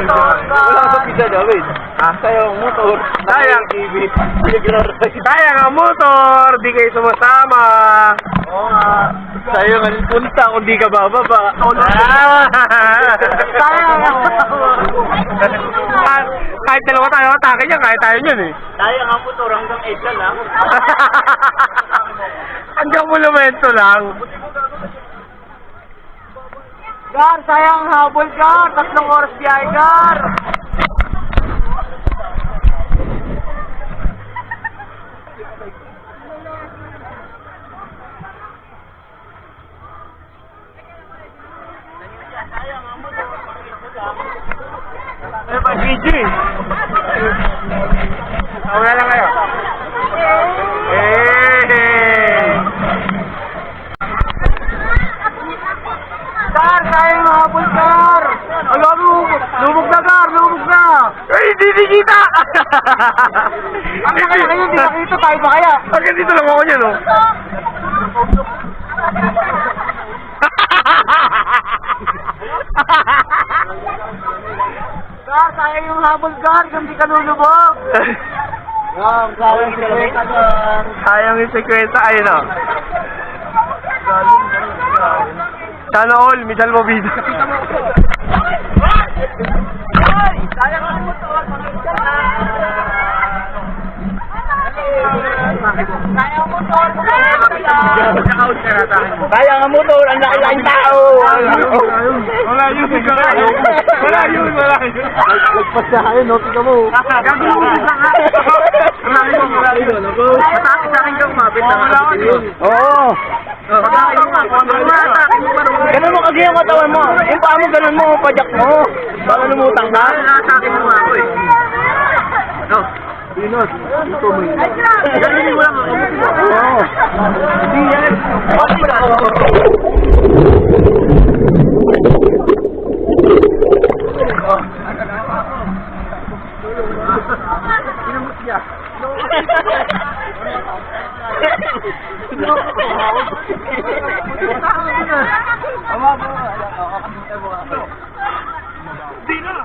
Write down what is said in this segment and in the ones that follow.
Wala ka pizza David. Sayang motor. Sayang. TV. Sayang ang motor, di kayo sumasama. Oo nga. Sayang ang punta kung di ka bababa. Sayang ang kahit dalawa tayo atake niya, kahit tayo niyan eh. Sayang ang motor hanggang 8 ka lang. Hanggang monumento lang. Gar, sayang habol ka. 3 oras biyahe, Gar. Ano ba, GG? Wala lang kayo. Gar, sayang habol, Gar. Alam mo, lumog na Gar, lumog na. Ay, hindi kita. Ang nakaya kayo, di nakita tayo ba kaya? Hanggang dito lang ako niya, no? Gar, sayang yung habol, Gar. Hindi ka lulubog. Sayang si Kwenta, Gar. Sayang yung sekwenta, ayun o. Sana all, Michal Mobida. Sayang ang motor. Sayang ang motor. Sayang ang motor. Ang laki-laking tao. Wala yun, wala yun. Nagpas na kayo, no? Tingnan mo. Sa akin ka umapit na Oo. Ganun mo kasi yung katawan mo. Yung paa mo, ganun mo, pajak mo. Baka lumutang ka. Sa akin mo ako eh. No. Pinot, ito mo yun. Ganun mo lang ako. Oo. Hindi yan. Okay ka.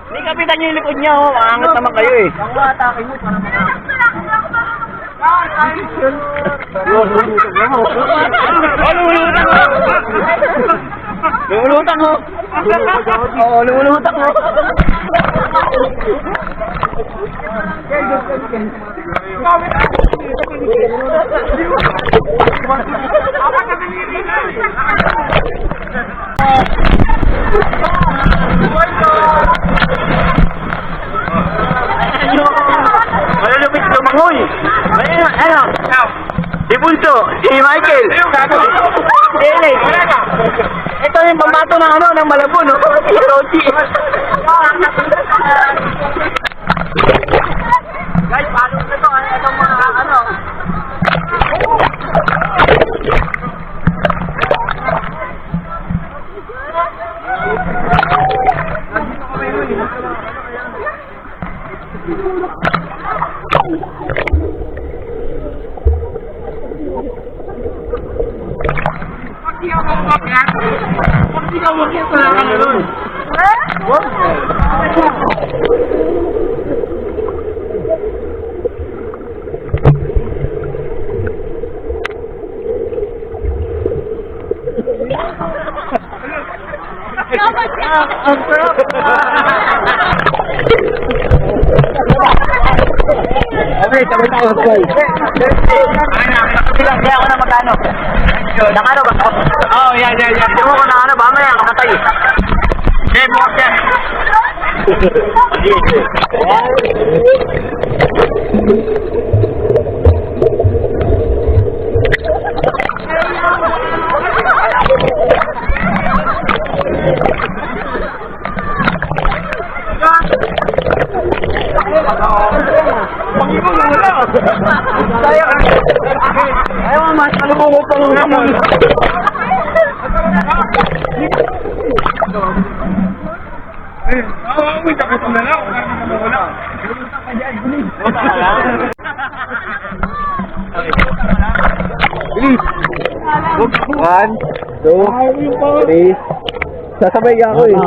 Hindi kapitan yung likod niya, oh. Maangat naman kayo eh. Ang atake mo para lumulutang ho. Oo, lumulutang ho. Malulupit lumangoy. Ano? Si Bunso, si Michael, si Ellie. Ito yung pambato ng ano, ng Malabon, no? Si Rochi. Guys, paano na ito? Itong mga ano? Ang sarap! Okay, sabay tayo, sabay. Kaya ako na magkano? Nakano ba? Oo, yan. Hindi mo ko nakano ba? Mamaya, kamatay. Okay, bukas yan. Pangibong wala. Sayang. Ayaw mo mas malumungod pa ng hamon. Uy, takot na lang. Wala. Bilis. 1, 2, 3. Sasabay ako eh.